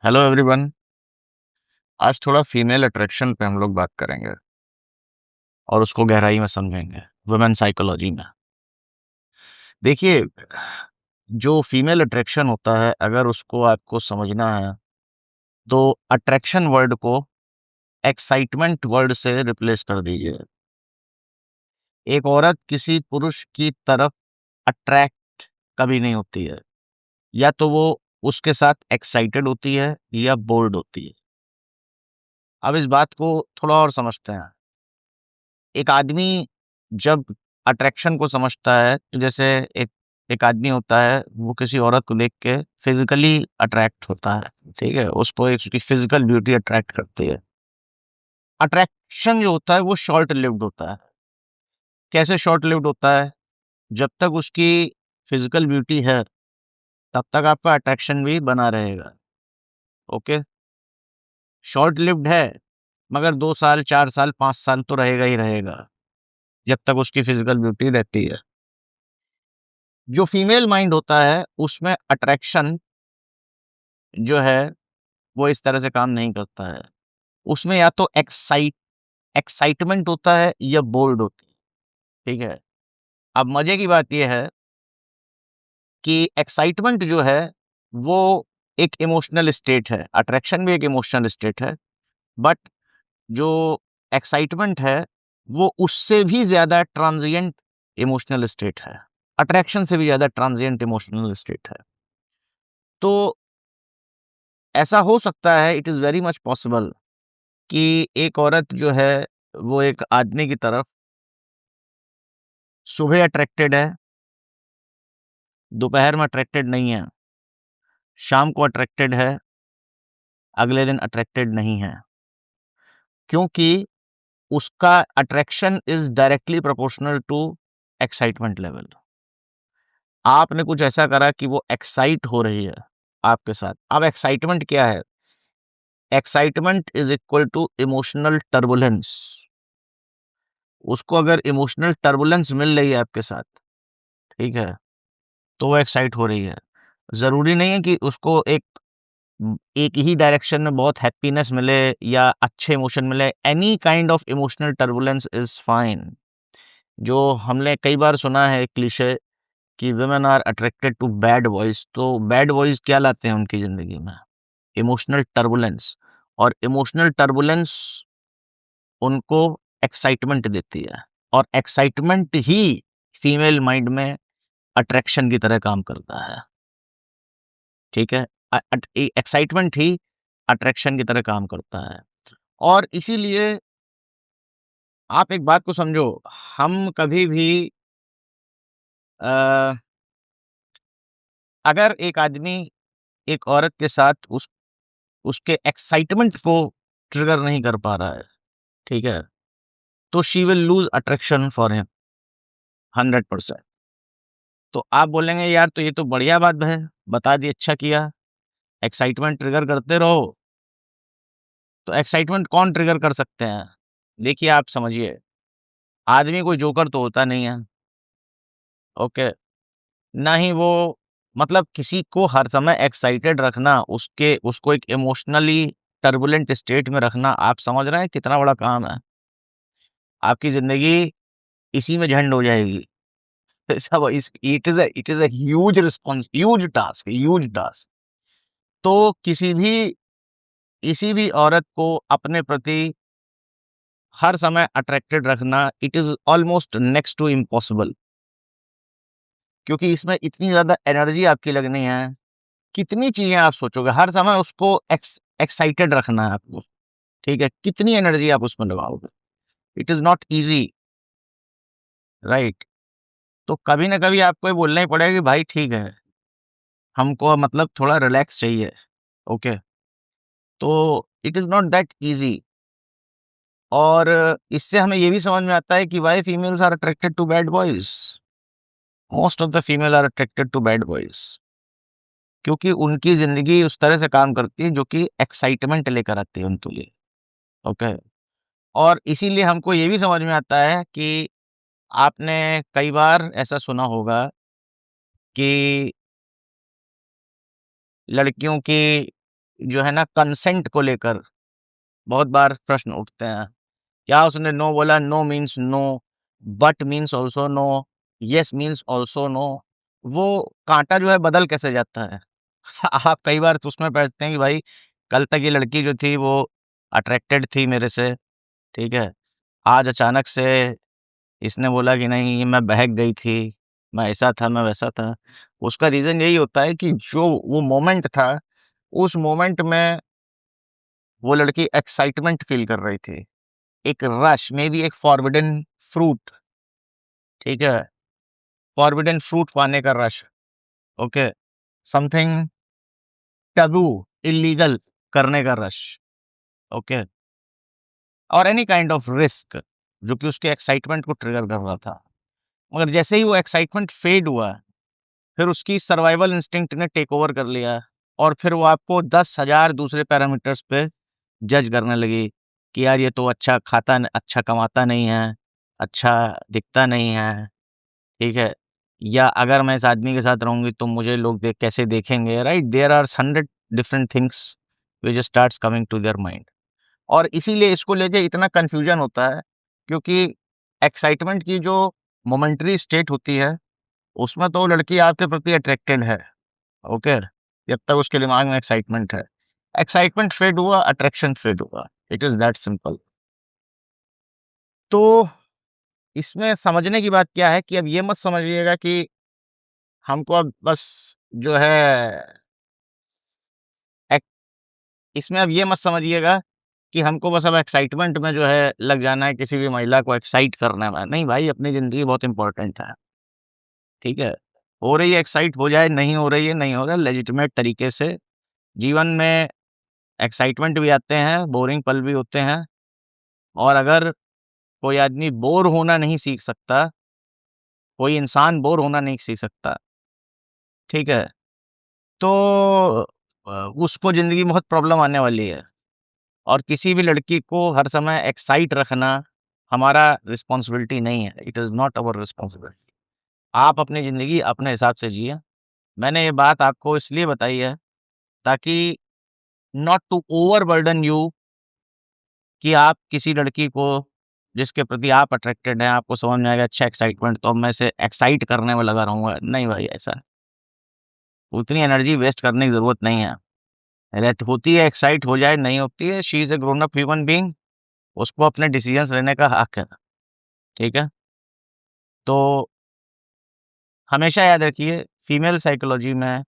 Hello everyone. आज थोड़ा female attraction पे हम लोग बात करेंगे और उसको गहराई में समझेंगे वुमेन साइकोलॉजी में। देखिए, जो फीमेल अट्रैक्शन होता है अगर उसको आपको समझना है तो अट्रैक्शन वर्ड को एक्साइटमेंट वर्ड से रिप्लेस कर दीजिए। एक औरत किसी पुरुष की तरफ अट्रैक्ट कभी नहीं होती है, या तो वो उसके साथ एक्साइटेड होती है या बोर्ड होती है। अब इस बात को थोड़ा और समझते हैं। एक आदमी जब अट्रैक्शन को समझता है, तो जैसे एक एक आदमी होता है, वो किसी औरत को देख के फिजिकली अट्रैक्ट होता है। ठीक है, उसको एक उसकी फिजिकल ब्यूटी अट्रैक्ट करती है। अट्रैक्शन जो होता है वो शॉर्ट लिव्ड होता है। कैसे शॉर्ट लिव्ड होता है? जब तक उसकी फिजिकल ब्यूटी है तब तक आपका अट्रैक्शन भी बना रहेगा। ओके, शॉर्ट लिव्ड है मगर 2 साल 4 साल 5 साल तो रहेगा ही रहेगा, जब तक उसकी फिजिकल ब्यूटी रहती है। जो फीमेल माइंड होता है उसमें अट्रैक्शन जो है वो इस तरह से काम नहीं करता है। उसमें या तो एक्साइटमेंट होता है या बोल्ड होती है। ठीक है, अब मजे की बात यह है कि एक्साइटमेंट जो है वो एक इमोशनल स्टेट है, अट्रैक्शन भी एक इमोशनल स्टेट है। बट जो एक्साइटमेंट है वो उससे भी ज्यादा ट्रांजिएंट इमोशनल स्टेट है, अट्रैक्शन से भी ज्यादा ट्रांजिएंट इमोशनल स्टेट है। तो ऐसा हो सकता है, it is very much possible कि एक औरत जो है वो एक आदमी की तरफ सुबह अट्रैक्टेड है, दोपहर में अट्रैक्टेड नहीं है, शाम को अट्रैक्टेड है, अगले दिन अट्रैक्टेड नहीं है, क्योंकि उसका attraction is directly proportional to excitement level. आपने कुछ ऐसा करा कि वो एक्साइट हो रही है आपके साथ। अब एक्साइटमेंट क्या है? Excitement is equal to emotional turbulence. उसको अगर इमोशनल टर्बुलेंस मिल रही है आपके साथ, ठीक है, तो वो एक्साइट हो रही है। ज़रूरी नहीं है कि उसको एक ही डायरेक्शन में बहुत हैप्पीनेस मिले या अच्छे इमोशन मिले। Any kind of emotional turbulence is fine. जो हमने कई बार सुना है क्लीशे कि women are attracted to bad boys, तो बैड बॉयज़ क्या लाते हैं उनकी ज़िंदगी में? Emotional turbulence. और इमोशनल टर्बुलेंस उनको एक्साइटमेंट देती है, और एक्साइटमेंट ही फीमेल माइंड में अट्रैक्शन की तरह काम करता है। ठीक है, एक्साइटमेंट ही अट्रैक्शन की तरह काम करता है। और इसीलिए आप एक बात को समझो, हम कभी भी अ, अगर एक आदमी एक औरत के साथ उसके एक्साइटमेंट को ट्रिगर नहीं कर पा रहा है, ठीक है, तो she will lose attraction for him 100%। तो आप बोलेंगे यार तो ये तो बढ़िया बात है, बता दी, अच्छा किया, एक्साइटमेंट ट्रिगर करते रहो। तो एक्साइटमेंट कौन ट्रिगर कर सकते हैं? देखिए, आप समझिए, आदमी कोई जोकर तो होता नहीं है। ओके, ना ही वो, मतलब किसी को हर समय एक्साइटेड रखना, उसको एक इमोशनली टर्बुलेंट स्टेट में रखना, आप समझ रहे हैं कितना बड़ा काम है? आपकी ज़िंदगी इसी में झंड हो जाएगी। सब इस it is a huge response, huge task. तो किसी भी औरत को अपने प्रति हर समय अट्रैक्टेड रखना, it is almost next to impossible, क्योंकि इसमें इतनी ज़्यादा एनर्जी आपकी लगनी है। कितनी चीज़ें आप सोचोगे, हर समय उसको एक्साइटेड रखना है आपको, ठीक है? कितनी एनर्जी आप उसमें लगाओगे? It is not easy, right? तो कभी न कभी आपको ये बोलना ही पड़ेगा कि भाई ठीक है, हमको मतलब थोड़ा रिलैक्स चाहिए, ओके? तो it is not that easy. और इससे हमें ये भी समझ में आता है कि why females are attracted to bad boys. Most of the female are attracted to bad boys, क्योंकि उनकी ज़िंदगी उस तरह से काम करती है जो कि एक्साइटमेंट लेकर आती है उनके लिए, ओके? और इसीलिए हमको ये भी समझ में आता है कि आपने कई बार ऐसा सुना होगा कि लड़कियों की जो है ना कंसेंट को लेकर बहुत बार प्रश्न उठते हैं। क्या उसने नो बोला? No means no, but means also no, yes means also no. वो काँटा जो है बदल कैसे जाता है? आप कई बार तो उसमें बैठते हैं कि भाई कल तक ये लड़की जो थी वो अट्रैक्टेड थी मेरे से, ठीक है? आज अचानक से इसने बोला कि नहीं मैं बहक गई थी, मैं ऐसा था, मैं वैसा था। उसका रीज़न यही होता है कि जो वो मोमेंट था, उस मोमेंट में वो लड़की एक्साइटमेंट फ़ील कर रही थी। एक रश, मेबी एक फॉरबिडन फ्रूट, ठीक है? फॉरबिडन फ्रूट पाने का rush, okay? Something taboo, illegal करने का रश, ओके? और एनी काइंड ऑफ रिस्क जो कि उसके एक्साइटमेंट को ट्रिगर कर रहा था। मगर जैसे ही वो एक्साइटमेंट फेड हुआ, फिर उसकी सर्वाइवल इंस्टिंक्ट ने टेक ओवर कर लिया और फिर वो आपको 10,000 दूसरे पैरामीटर्स पे जज करने लगी कि यार ये तो अच्छा कमाता नहीं है, अच्छा दिखता नहीं है, ठीक है? या अगर मैं इस आदमी के साथ रहूँगी तो मुझे लोग कैसे देखेंगे, right? There are 100 different things which starts coming to their mind. और इसीलिए इसको लेके इतना कन्फ्यूजन होता है क्योंकि एक्साइटमेंट की जो मोमेंटरी स्टेट होती है, उसमें तो वो लड़की आपके प्रति अट्रैक्टेड है, ओके? जब तक उसके दिमाग में एक्साइटमेंट है। एक्साइटमेंट फेड हुआ, अट्रैक्शन फेड हुआ। It is that simple. तो इसमें समझने की बात क्या है कि अब ये मत समझिएगा कि हमको अब बस जो है एक इसमें अब ये मत समझिएगा कि हमको बस अब एक्साइटमेंट में जो है लग जाना है, किसी भी महिला को एक्साइट करने में। नहीं भाई, अपनी ज़िंदगी बहुत इम्पोर्टेंट है, ठीक है? हो रही है एक्साइट हो जाए, नहीं हो रही है, नहीं हो रहा है, लेजिटिमेट तरीके से। जीवन में एक्साइटमेंट भी आते हैं, बोरिंग पल भी होते हैं और अगर कोई आदमी बोर होना नहीं सीख सकता, कोई इंसान बोर होना नहीं सीख सकता, ठीक है? तो उसको ज़िंदगी में बहुत प्रॉब्लम आने वाली है और किसी भी लड़की को हर समय एक्साइट रखना हमारा रिस्पॉन्सिबिलिटी नहीं है। It is not our responsibility. आप अपनी ज़िंदगी अपने हिसाब से जिए। मैंने ये बात आपको इसलिए बताई है ताकि नॉट टू ओवरबर्डन यू कि आप किसी लड़की को जिसके प्रति आप अट्रैक्टेड हैं, आपको समझ में आएगा अच्छा एक्साइटमेंट तो अब मैं इसे एक्साइट करने में लगा रहूँगा। नहीं भाई ऐसा नहीं। उतनी एनर्जी वेस्ट करने की ज़रूरत नहीं है। रहत होती है एक्साइट हो जाए, नहीं होती है, she is a grown up human being, उसको अपने डिसीज़न्स लेने का हक है, ठीक है? तो हमेशा याद रखिए फीमेल साइकोलॉजी में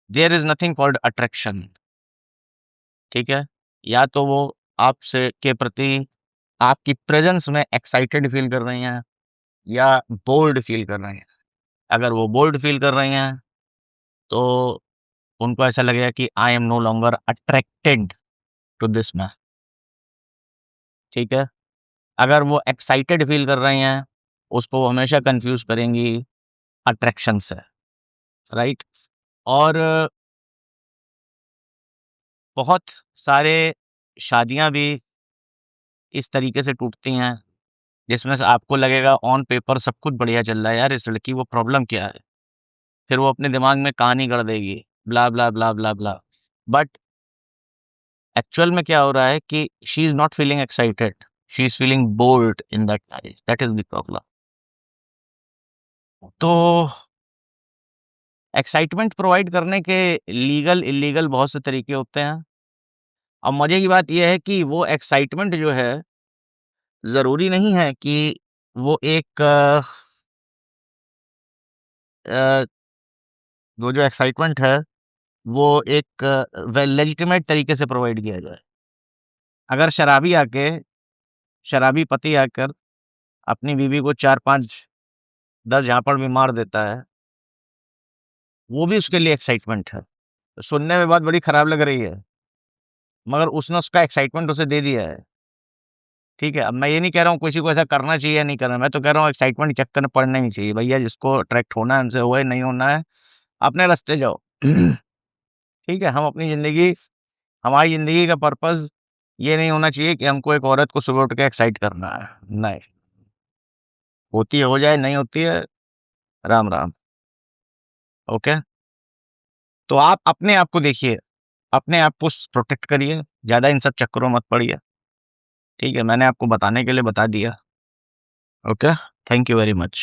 there is nothing called attraction, ठीक है? या तो वो आपसे के प्रति आपकी प्रेज़ेंस में एक्साइटेड फ़ील कर रही हैं या बोल्ड फ़ील कर रही हैं। अगर वो बोल्ड फ़ील कर रही हैं, तो उनको ऐसा लगेगा कि I am no longer attracted to this man, ठीक है? अगर वो एक्साइटेड फ़ील कर रही हैं, उसको वो हमेशा कन्फ्यूज़ करेंगी अट्रैक्शन से, राइट? और बहुत सारे शादियाँ भी इस तरीके से टूटती हैं, जिसमें से आपको लगेगा ऑन पेपर सब कुछ बढ़िया चल रहा है, यार इस लड़की को प्रॉब्लम क्या है? फिर वो अपने दिमाग में कहानी गढ़ देगी, ब्ला, ब्ला, ब्ला, ब्ला, ब्ला। बट एक्चुअल में क्या हो रहा है कि she is not feeling excited, she is feeling board in that marriage, that is the problem. तो एक्साइटमेंट प्रोवाइड करने के लीगल, इल्लीगल बहुत से तरीके होते हैं। अब मज़े की बात ये है कि वो एक्साइटमेंट जो है, ज़रूरी नहीं है कि वो एक अ, वो जो एक्साइटमेंट है, वो एक लेजिटिमेट तरीके से प्रोवाइड किया जाए। अगर शराबी पति आकर अपनी बीवी को 4-5 10 झापड़ भी मार देता है, वो भी उसके लिए एक्साइटमेंट है। सुनने में बात बड़ी खराब लग रही है, मगर उसने उसका एक्साइटमेंट उसे दे दिया है, ठीक है? अब मैं ये नहीं कह रहा हूँ किसी को ऐसा करना चाहिए या नहीं करना, मैं तो कह रहा हूँ एक्साइटमेंट के चक्कर में पड़ना नहीं चाहिए। भैया जिसको अट्रैक्ट होना है उनसे होए, नहीं होना है, अपने रास्ते जाओ। ठीक है? हम अपनी ज़िंदगी हमारी ज़िंदगी का पर्पज़ ये नहीं होना चाहिए कि हमको एक औरत को सुबह उठ के एक्साइट करना है, नहीं। होती है हो जाए, नहीं होती है, राम, राम, ओके? तो आप अपने आप को देखिए अपने आप को स प्रोटेक्ट करिए, ज़्यादा इन सब चक्करों में मत पड़िए, ठीक है? मैंने आपको बताने के लिए बता दिया, okay? Thank you very much.